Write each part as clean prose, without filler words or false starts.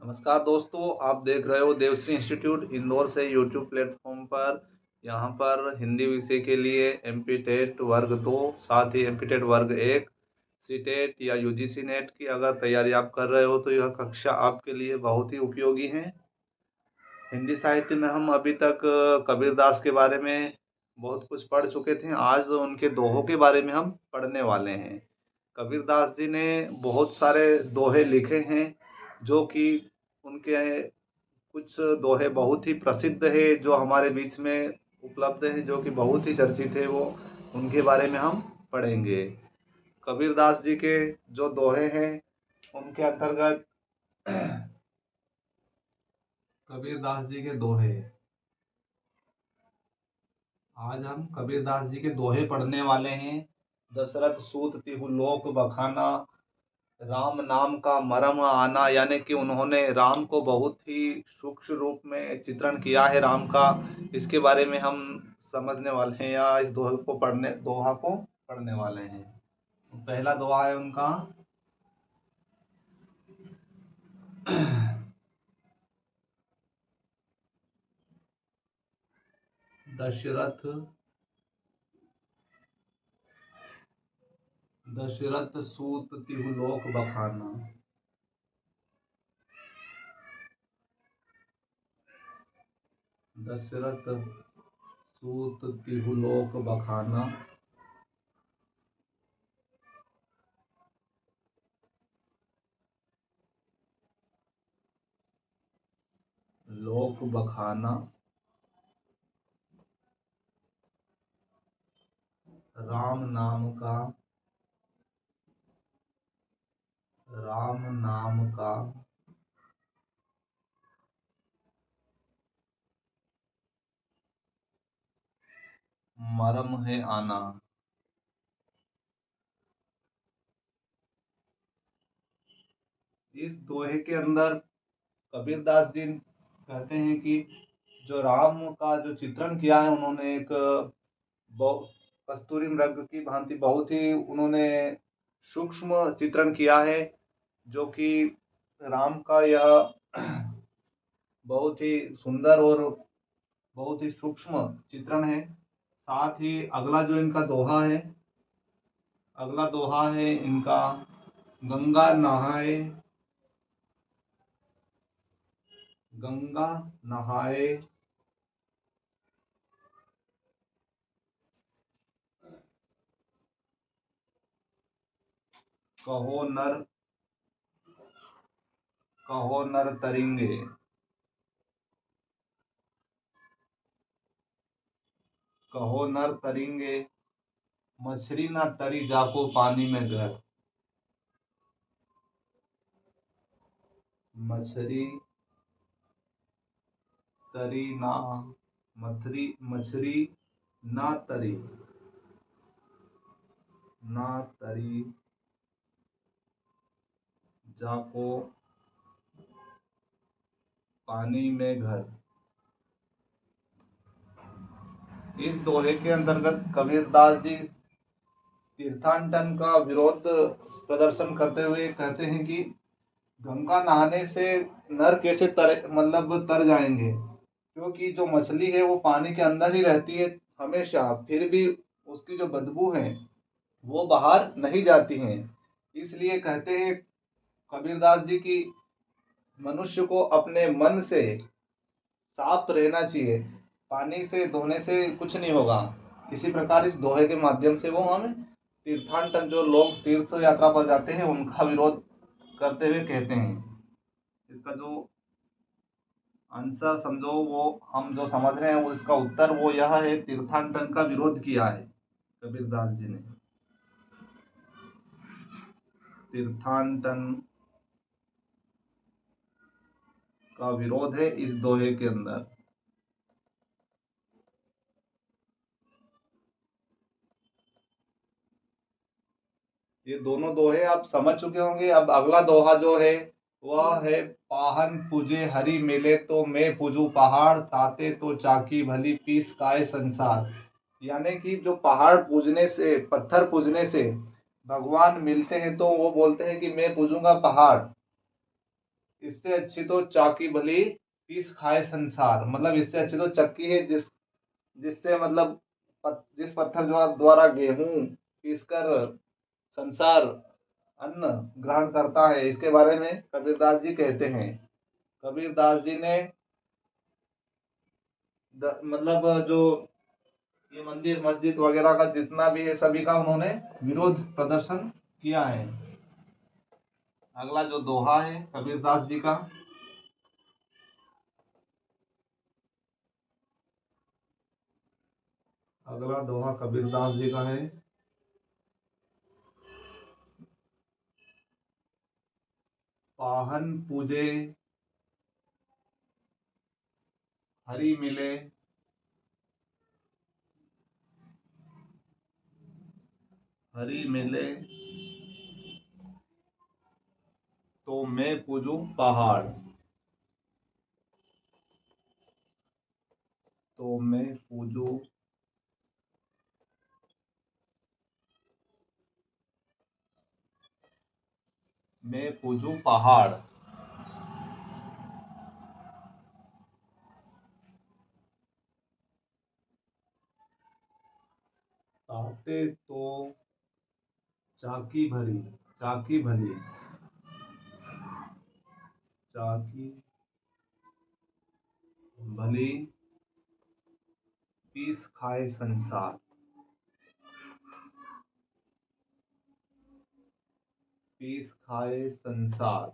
नमस्कार दोस्तों, आप देख रहे हो देवश्री इंस्टीट्यूट इंदौर से यूट्यूब प्लेटफॉर्म पर। यहाँ पर हिंदी विषय के लिए एमपी टेट वर्ग 2, साथ ही एमपी टेट वर्ग 1, सी टेट या यूजीसी नेट की अगर तैयारी आप कर रहे हो तो यह कक्षा आपके लिए बहुत ही उपयोगी है। हिंदी साहित्य में हम अभी तक कबीरदास के बारे में बहुत कुछ पढ़ चुके थे। आज उनके दोहों के बारे में हम पढ़ने वाले हैं। कबीरदास जी ने बहुत सारे दोहे लिखे हैं, जो कि उनके कुछ दोहे बहुत ही प्रसिद्ध है, जो हमारे बीच में उपलब्ध है, जो कि बहुत ही चर्चित है। वो उनके बारे में हम पढ़ेंगे। कबीरदास जी के जो दोहे हैं उनके अंतर्गत कबीरदास जी के दोहे, आज हम कबीरदास जी के दोहे पढ़ने वाले हैं। दशरथ सूत तिहु लोक बखाना, राम नाम का मरम आना, यानी कि उन्होंने राम को बहुत ही सूक्ष्म रूप में चित्रण किया है राम का। इसके बारे में हम समझने वाले हैं या इस दोहा को पढ़ने वाले हैं। पहला दोहा है उनका। दशरथ दशरथ सूत तिहु लोक बखाना। दशरथ सूत तिहु लोक बखाना, लोक बखाना, राम नाम का राम नाम का मरम है आना। इस दोहे के अंदर कबीरदास जी कहते हैं कि जो राम का जो चित्रण किया है उन्होंने, एक कस्तूरी मृग की भांति बहुत ही उन्होंने सूक्ष्म चित्रण किया है, जो कि राम का यह बहुत ही सुंदर और बहुत ही सूक्ष्म चित्रण है। साथ ही अगला जो इनका दोहा है, अगला दोहा है इनका। गंगा नहाए, गंगा नहाए, कहो नर कहो नर तरिंगे। कहो नर तरिंगे, मछली ना तरी जाको पानी में घर। मछली तरी ना मछली ना तरी ना तरी जाको पानी में घर। इस दोहे के अंतर्गत कबीरदास जी तीर्थाटन का विरोध प्रदर्शन करते हुए कहते हैं कि गंगा नहाने से नर कैसे तर जाएंगे, क्योंकि जो मछली है वो पानी के अंदर ही रहती है हमेशा, फिर भी उसकी जो बदबू है वो बाहर नहीं जाती हैं। इसलिए कहते हैं कबीरदास जी की मनुष्य को अपने मन से साफ रहना चाहिए, पानी से धोने से कुछ नहीं होगा। इसी प्रकार इस दोहे के माध्यम से वो हमें तीर्थाटन, जो लोग तीर्थ यात्रा पर जाते हैं, उनका विरोध करते हुए कहते हैं। इसका जो आंसर समझो, वो हम जो समझ रहे हैं वो इसका उत्तर वो यह है, तीर्थाटन का विरोध किया है कबीरदास जी ने। तीर्थाटन का विरोध है इस दोहे के अंदर। ये दोनों दोहे आप समझ चुके होंगे। अब अगला दोहा जो है वह है। पाहन पूजे हरि मिले तो मैं पूजू पहाड़, ताते तो चाकी भली पीस काय संसार। यानी कि जो पहाड़ पूजने से, पत्थर पूजने से भगवान मिलते हैं तो वो बोलते हैं कि मैं पूजूंगा पहाड़, इससे अच्छी तो चाकी भली पीस खाए संसार, मतलब इससे अच्छी तो चक्की है जिससे मतलब जिस पत्थर द्वारा गेहूं पीसकर संसार अन्न ग्रहण करता है। इसके बारे में कबीरदास जी कहते हैं। कबीरदास जी ने मतलब जो ये मंदिर मस्जिद वगैरह का जितना भी है सभी का उन्होंने विरोध प्रदर्शन किया है। अगला जो दोहा है कबीरदास जी का, अगला दोहा कबीरदास जी का है, पाहन पूजे हरि मिले, हरि मिले तो मैं पूजूं पहाड़, तो मैं पूजूं पहाड़। ताते तो चाकी भरी, चाकी भली, चाकी भली पीस खाए संसार, पीस खाए संसार।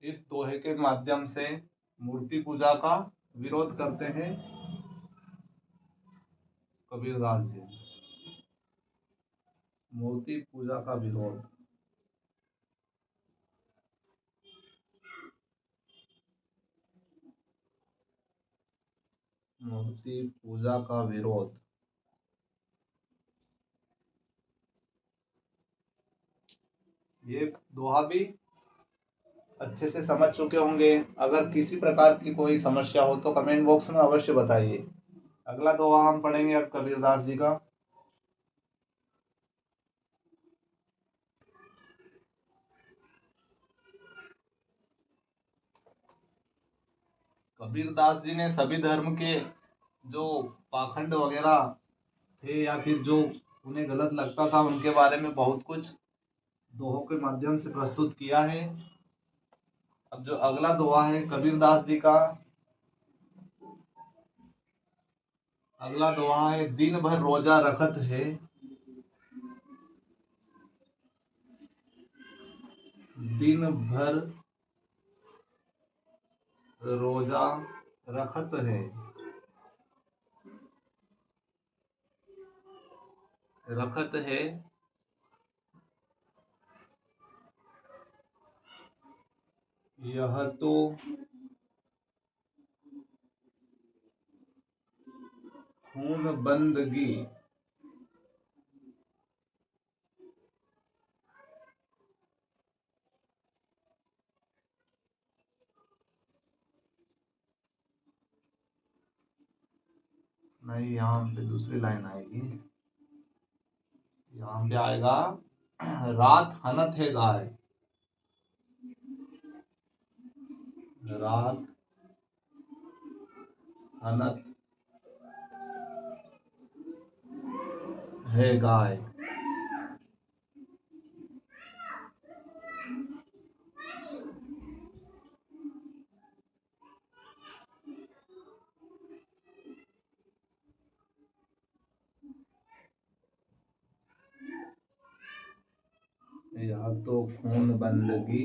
इस दोहे के माध्यम से मूर्ति पूजा का विरोध करते हैं कबीरदास जी। मूर्ति पूजा का विरोध, मूर्ति पूजा का विरोध। ये दोहा भी अच्छे से समझ चुके होंगे। अगर किसी प्रकार की कोई समस्या हो तो कमेंट बॉक्स में अवश्य बताइए। अगला दोहा हम पढ़ेंगे अब कबीरदास जी का। कबीरदास जी ने सभी धर्म के जो पाखंड वगैरह थे या फिर जो उन्हें गलत लगता था उनके बारे में बहुत कुछ दोहों के माध्यम से प्रस्तुत किया है। अब जो अगला दोहा है कबीरदास जी का, अगला दोहा है, दिन भर रोजा रखत है, दिन भर रोजा रखत है, रखत है यह तो खून बंदगी, नहीं यहाँ पे दूसरी लाइन आएगी, यहाँ पे आएगा रात हनत है गाय, रात हनत है गाय। यह तो खून बंदगी,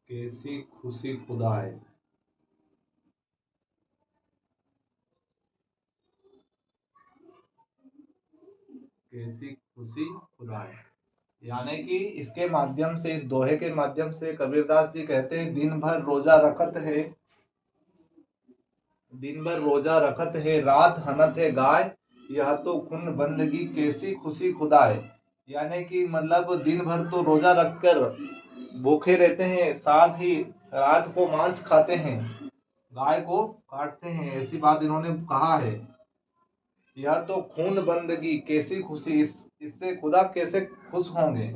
कैसी खुशी खुदाए, कैसी खुशी खुदाए। यानी कि इसके माध्यम से, इस दोहे के माध्यम से कबीरदास जी कहते हैं दिन भर रोजा रखत है, दिन भर रोजा रखत है, रात हनत है गाय, यह तो खून बंदगी कैसी खुशी खुदाए। यानी कि मतलब दिन भर तो रोजा रखकर भूखे रहते हैं, साथ ही रात को मांस खाते हैं, गाय को काटते हैं, ऐसी बात इन्होंने कहा है। यह तो खून बंदगी, कैसी खुशी, इससे खुदा कैसे खुश होंगे।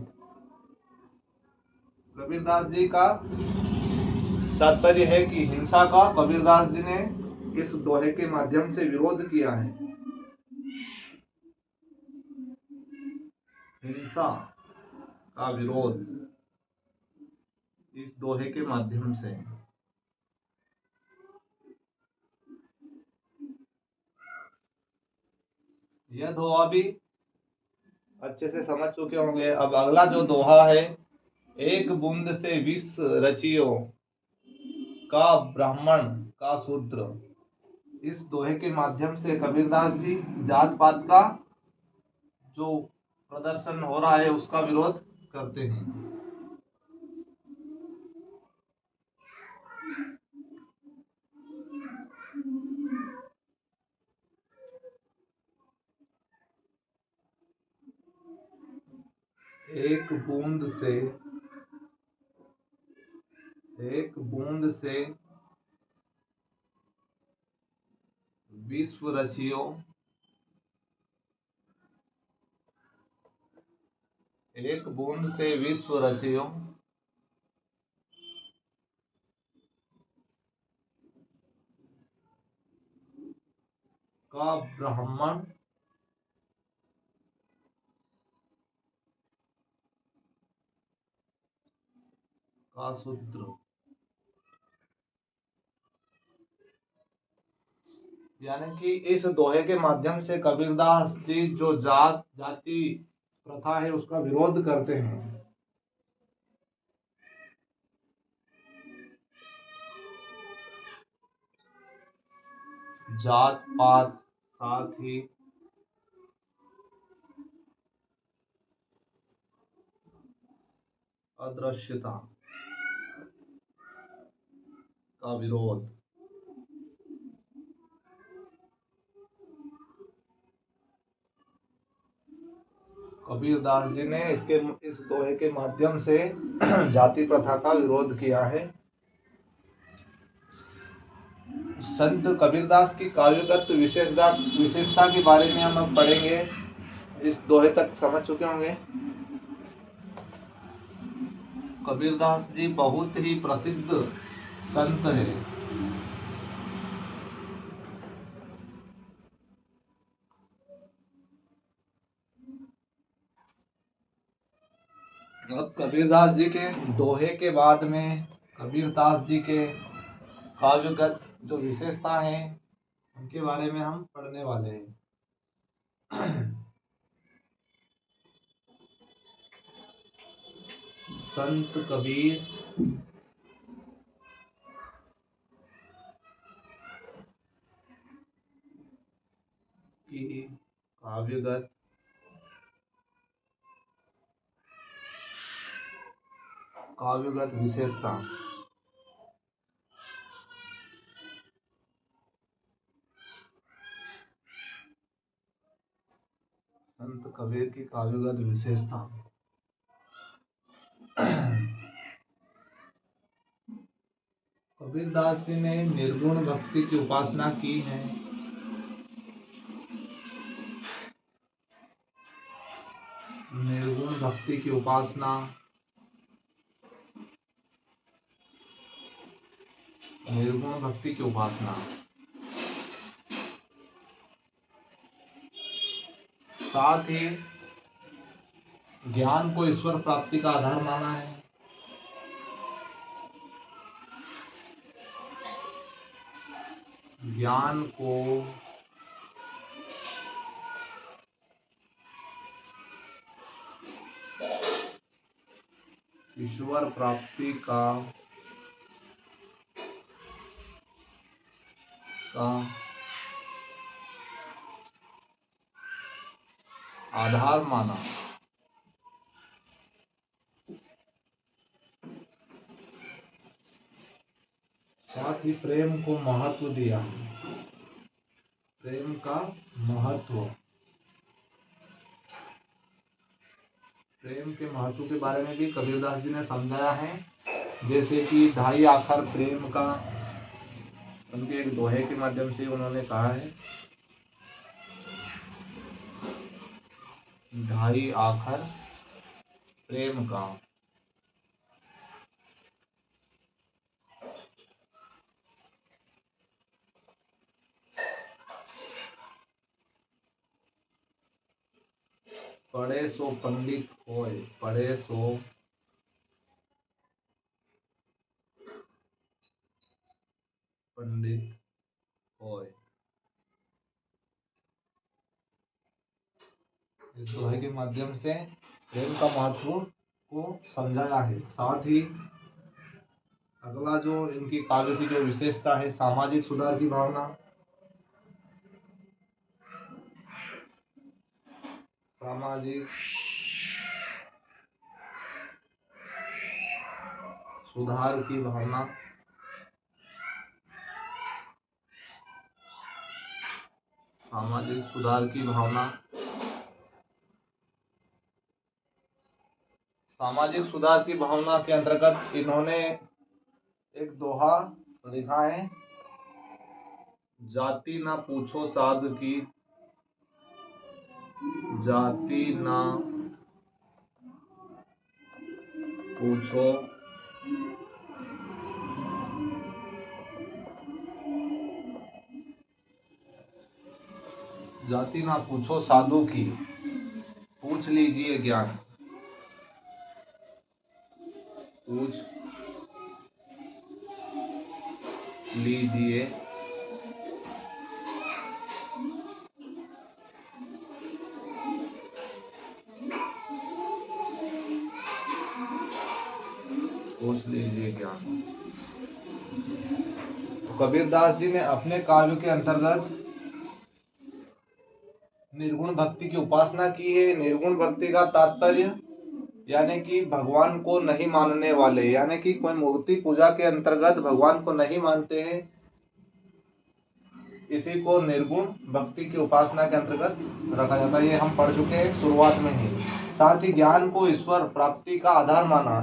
कबीरदास जी का तात्पर्य है कि हिंसा का कबीरदास जी ने इस दोहे के माध्यम से विरोध किया है। हिंसा का विरोध इस दोहे के माध्यम से। यह दोहा भी अच्छे से समझ चुके होंगे। अब अगला जो दोहा है, एक बूंद से विष रचियो का ब्राह्मण का शूद्र। इस दोहे के माध्यम से कबीरदास जी जात पात का जो प्रदर्शन हो रहा है उसका विरोध करते हैं। एक बूंद से विश्व रचियो, एक बूंद से विश्व रचियो का ब्राह्मण का शूद्र। यानी कि इस दोहे के माध्यम से कबीरदास जी जो जाति प्रथा है उसका विरोध करते हैं। जात पात, साथ ही अदृश्यता का विरोध। कबीरदास जी ने इस दोहे के माध्यम से जाति प्रथा का विरोध किया है। संत कबीरदास की काव्यगत विशेषता के बारे में हम अब पढ़ेंगे। इस दोहे तक समझ चुके होंगे। कबीरदास जी बहुत ही प्रसिद्ध संत है। अब कबीरदास जी के दोहे के बाद में कबीरदास जी के काव्यगत जो विशेषता है उनके बारे में हम पढ़ने वाले हैं। संत कबीर की काव्यगत विशेषता। संत कबीर की काव्यगत विशेषता। कबीरदास जी ने निर्गुण भक्ति की उपासना की है। निर्गुण भक्ति की उपासना, निर्गुण भक्ति की उपासना, साथ ही ज्ञान को ईश्वर प्राप्ति का आधार माना है। ज्ञान को ईश्वर प्राप्ति का आधार माना। साथ ही प्रेम को महत्व दिया। प्रेम का महत्व। प्रेम के महत्व के बारे में भी कबीरदास जी ने समझाया है। जैसे कि ढाई आखर प्रेम का, उनके एक दोहे के माध्यम से उन्होंने कहा है, ढाई आखर प्रेम का। पढ़े सो पंडित होय, पढ़े सो पंडित होय। इस दोहे के माध्यम से प्रेम का महत्व को समझाया है। साथ ही अगला जो इनकी काव्य की जो विशेषता है, सामाजिक सुधार की भावना। सामाजिक सुधार की भावना। सामाजिक सुधार की भावना। सामाजिक सुधार की भावना के अंतर्गत इन्होंने एक दोहा लिखा है, जाति ना पूछो साधु की, जाति ना पूछो जाति ना पूछो साधु की, पूछ लीजिए ज्ञान। पूछ लीजिए पूछ लीजिए ज्ञान। तो कबीरदास जी ने अपने काव्य के अंतर्गत निर्गुण भक्ति की उपासना की है। निर्गुण भक्ति का तात्पर्य यानी कि भगवान को नहीं मानने वाले, यानी कि कोई मूर्ति पूजा के अंतर्गत भगवान को नहीं मानते हैं, इसी को निर्गुण भक्ति की उपासना के अंतर्गत रखा जाता है। ये हम पढ़ चुके हैं शुरुआत में ही। साथ ही ज्ञान को ईश्वर प्राप्ति का आधार माना,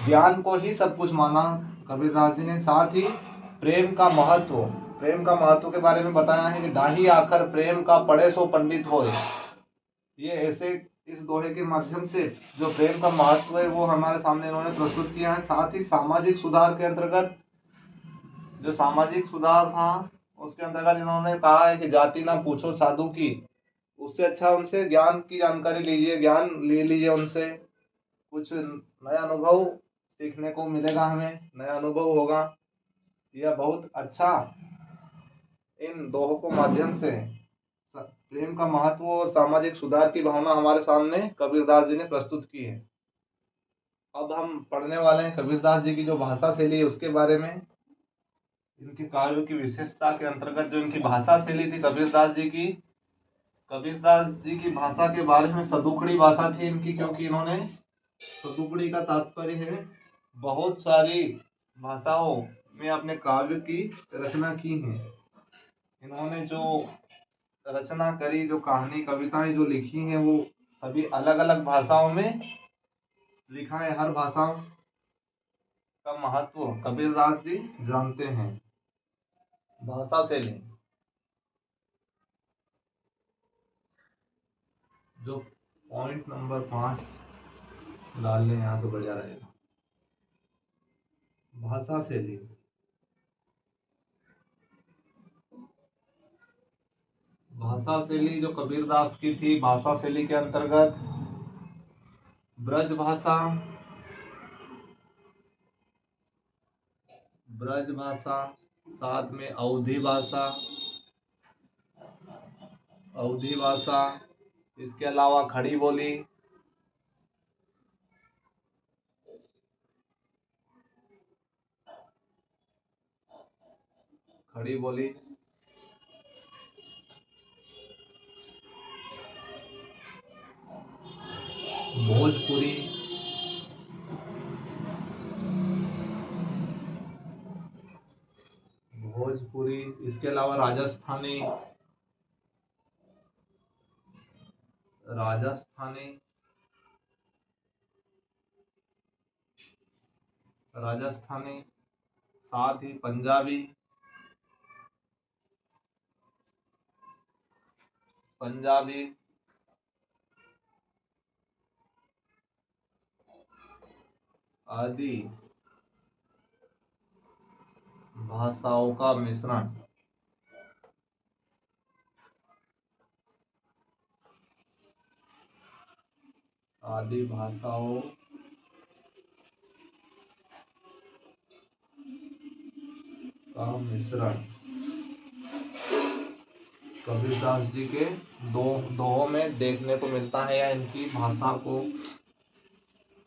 ज्ञान को ही सब कुछ माना कबीरदास जी ने। साथ ही प्रेम का महत्व के बारे में बताया है कि ढाई आखर प्रेम का, पढ़े सो पंडित होए। ये ऐसे इस दोहे के माध्यम से जो प्रेम का महत्व है वो हमारे सामने इन्होंने प्रस्तुत किया है। साथ ही सामाजिक सुधार के अंतर्गत, जो सामाजिक सुधार था उसके अंतर्गत इन्होंने कहा है कि जाति ना पूछो साधु की, उससे अच्छा उनसे ज्ञान की जानकारी लीजिए, ज्ञान ले लीजिए उनसे, कुछ नया अनुभव सीखने को मिलेगा, हमें नया अनुभव होगा। यह बहुत अच्छा इन दोहों को माध्यम से प्रेम का महत्व और सामाजिक सुधार की भावना हमारे सामने कबीरदास जी ने प्रस्तुत की है। अब हम पढ़ने वाले हैं कबीरदास जी की जो भाषा शैली है उसके बारे में। इनके काव्यों की विशेषता के अंतर्गत जो इनकी भाषा शैली थी कबीरदास जी की भाषा के बारे में सदुकड़ी भाषा थी इनकी, क्योंकि इन्होंने, सदुकड़ी का तात्पर्य है बहुत सारी भाषाओं में अपने काव्य की रचना की है। इन्होंने जो रचना करी, जो कहानी कविताएं जो लिखी हैं वो सभी अलग अलग भाषाओं में लिखा है। हर भाषा का महत्व कबीरदास जी जानते हैं। भाषा शैली जो पॉइंट नंबर 5 डाल लें यहाँ तो बढ़िया रहेगा। भाषा शैली, भाषा शैली जो कबीरदास की थी, भाषा शैली के अंतर्गत ब्रज भाषा, साथ में अवधी भाषा, इसके अलावा खड़ी बोली, भोजपुरी, इसके अलावा राजस्थानी, राजस्थानी, साथ ही पंजाबी, पंजाबी आदि भाषाओं का मिश्रण आदि भाषाओं का मिश्रण कबीरदास जी के दोहों में देखने को मिलता है, या इनकी भाषा को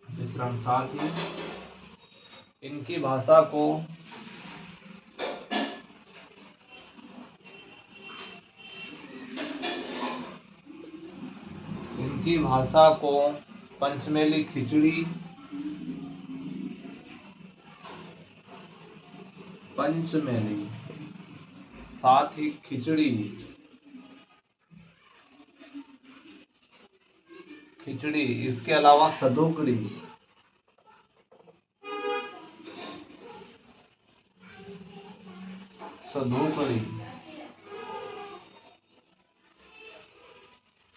मिश्रण, साथ ही इनकी भाषा को पंचमेली खिचड़ी, पंचमेली, साथ ही खिचड़ी, इसके अलावा सदुकड़ी,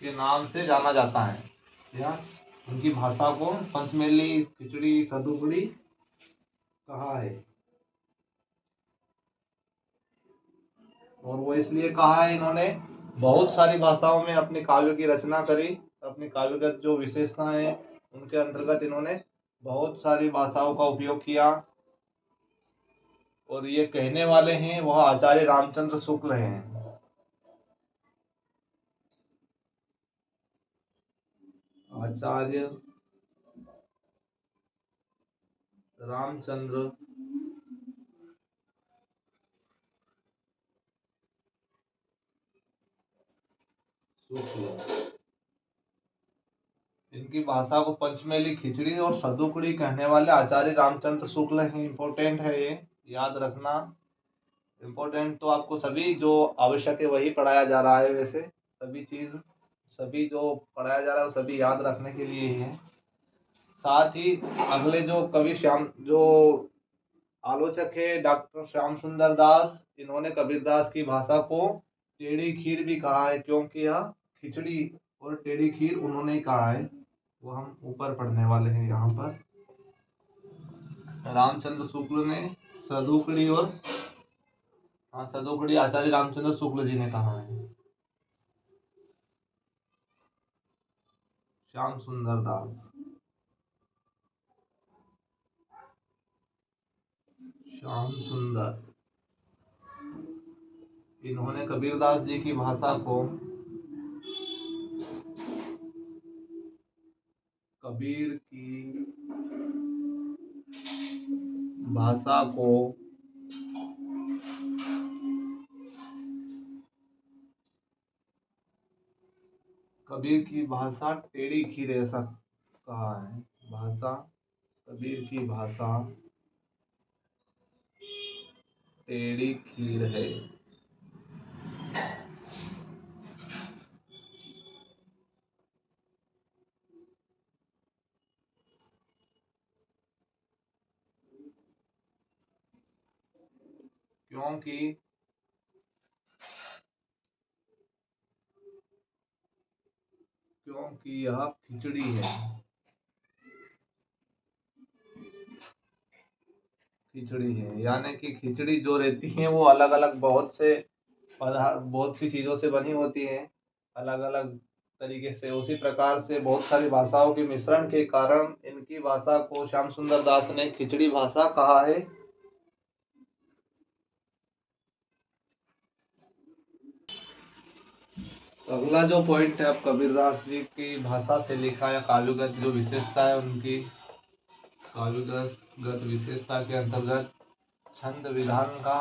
के नाम से जाना जाता है। या उनकी भाषा को पंचमेली खिचड़ी सदुकड़ी कहा है, और वो इसलिए कहा है, इन्होंने बहुत सारी भाषाओं में अपने काव्य की रचना करी। अपनी काव्यगत जो विशेषताएं हैं उनके अंतर्गत इन्होंने बहुत सारी भाषाओं का उपयोग किया, और ये कहने वाले हैं वह आचार्य रामचंद्र शुक्ल हैं। आचार्य रामचंद्र शुक्ल, इनकी भाषा को पंचमेली खिचड़ी और सदुकड़ी कहने वाले आचार्य रामचंद्र शुक्ल हैं। इंपॉर्टेंट है, ये याद रखना। इम्पोर्टेंट तो आपको सभी जो आवश्यक है वही पढ़ाया जा रहा है। वैसे सभी जो पढ़ाया जा रहा है वो सभी याद रखने के लिए ही है। साथ ही अगले जो आलोचक है डॉक्टर श्याम सुंदर दास, इन्होंने कबीरदास की भाषा को टेढ़ी खीर भी कहा है, क्योंकि यह खिचड़ी और टेढ़ी खीर उन्होंने कहा है, वो हम ऊपर पढ़ने वाले हैं। यहाँ पर रामचंद्र शुक्ल ने सदुकड़ी और सदुकड़ी आचार्य रामचंद्र शुक्ल जी ने कहा है। श्याम सुंदर दास, श्याम सुंदर, इन्होंने कबीरदास जी की भाषा को कबीर की भाषा को कबीर की भाषा टेढ़ी खीर ऐसा कहा है। भाषा कबीर की भाषा टेढ़ी खीर है, क्योंकि यह खिचड़ी है। खिचड़ी है यानी कि खिचड़ी जो रहती है वो अलग अलग बहुत सी चीजों से बनी होती है, अलग अलग तरीके से। उसी प्रकार से बहुत सारी भाषाओं के मिश्रण के कारण इनकी भाषा को श्याम सुंदर दास ने खिचड़ी भाषा कहा है। अगला जो पॉइंट है, अब कबीरदास जी की भाषा से लिखा या काव्यगत जो विशेषता है, उनकी काव्यगत विशेषता के अंतर्गत छंद विधान का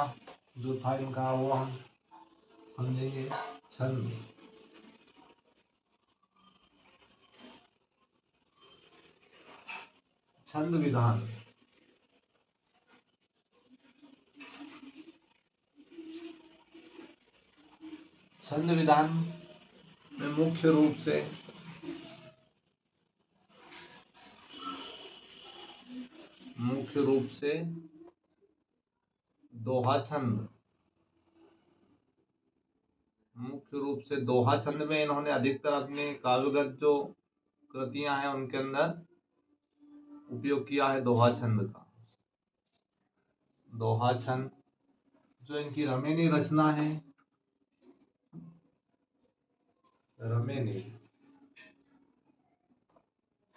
जो था इनका, वो हम समझेंगे। छंद विधान, छंद विधान में मुख्य मुख्य रूप से दोहा छंद, मुख्य रूप से दोहा छंद में इन्होंने अधिकतर अपनी काव्यगत जो कृतियां हैं उनके अंदर उपयोग किया है दोहा छंद का। दोहा छंद जो इनकी रमेनी रचना है, रमेनी,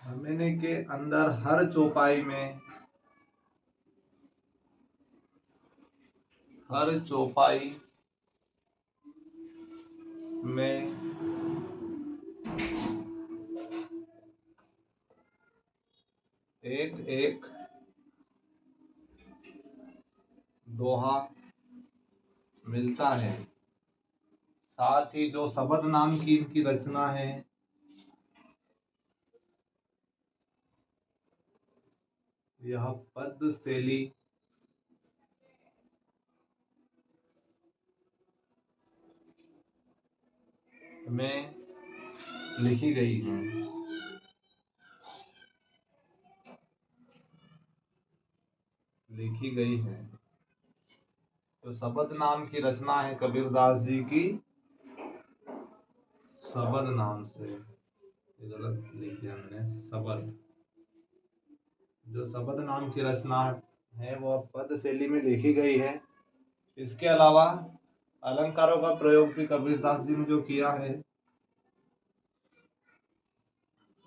रमेनी के अंदर हर चौपाई में, हर चौपाई में एक एक दोहा मिलता है। साथ ही जो शबद नाम की इनकी रचना है, यह पद्य शैली में लिखी गई है। लिखी गई है। तो शबद नाम की रचना है कबीरदास जी की, शबद नाम से, गलत लिख दिया मैंने, शबद, जो शबद नाम की रचना है वह पद शैली में लिखी गई है। इसके अलावा अलंकारों का प्रयोग भी कबीरदास जी ने जो किया है,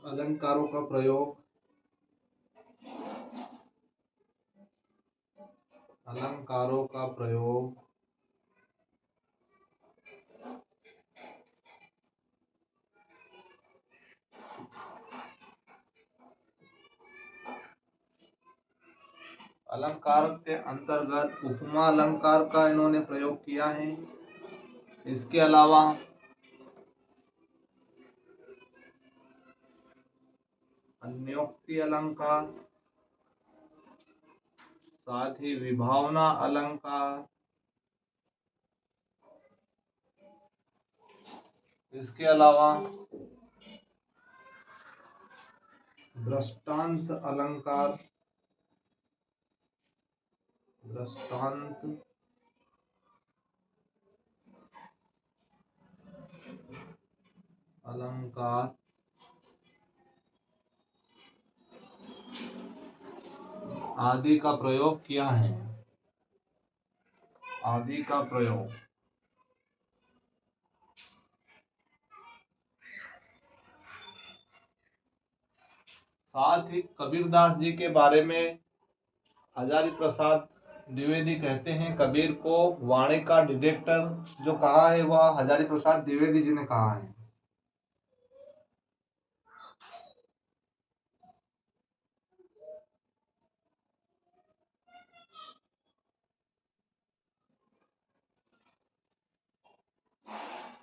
अलंकारों का प्रयोग, अलंकारों का प्रयोग अलंकार के अंतर्गत उपमा अलंकार का इन्होंने प्रयोग किया है। इसके अलावा अन्योक्ति अलंकार, साथ ही विभावना अलंकार, इसके अलावा दृष्टांत अलंकार, दृष्टांत अलंकार, आदि का प्रयोग किया है। आदि का प्रयोग, साथ ही कबीरदास जी के बारे में हजारी प्रसाद द्विवेदी कहते हैं, कबीर को वाणी का डिटेक्टर जो कहा है वह हजारी प्रसाद द्विवेदी जी ने कहा है।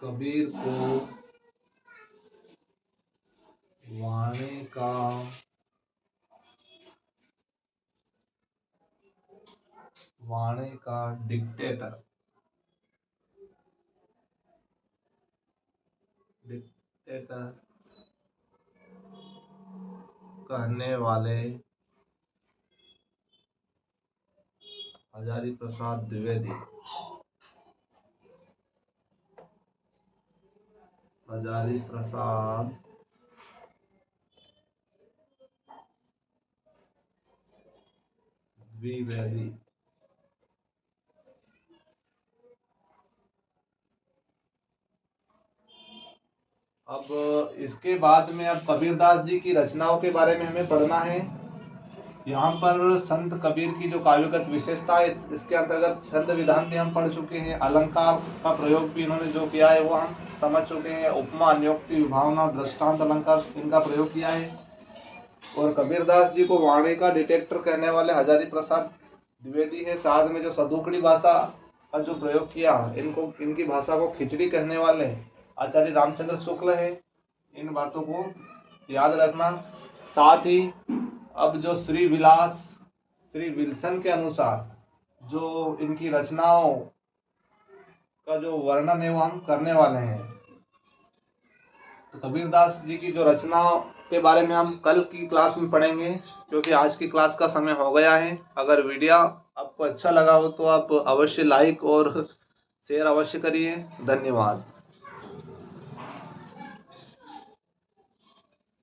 कबीर को वाणी का डिक्टेटर, डिक्टेटर कहने वाले हजारी प्रसाद द्विवेदी, हजारी प्रसाद द्विवेदी। अब इसके बाद में अब कबीरदास जी की रचनाओं के बारे में हमें पढ़ना है। यहाँ पर संत कबीर की जो काव्यगत विशेषता है, इसके अंतर्गत छंद विधान भी हम पढ़ चुके हैं, अलंकार का प्रयोग भी इन्होंने जो किया है वो हम समझ चुके हैं, उपमा, अन्योक्ति, विभावना, दृष्टांत अलंकार इनका प्रयोग किया है। और कबीरदास जी को वाणी का डिटेक्टर कहने वाले हजारी प्रसाद द्विवेदी है। साथ में जो सदुकड़ी भाषा का जो प्रयोग किया, इनकी भाषा को खिचड़ी कहने वाले आचार्य रामचंद्र शुक्ल है। इन बातों को याद रखना। साथ ही अब जो श्री विल्सन के अनुसार जो इनकी रचनाओं का जो वर्णन है वो हम करने वाले हैं। तो कबीरदास जी की जो रचना के बारे में हम कल की क्लास में पढ़ेंगे, क्योंकि आज की क्लास का समय हो गया है। अगर वीडियो आपको अच्छा लगा हो तो आप अवश्य लाइक और शेयर अवश्य करिए। धन्यवाद।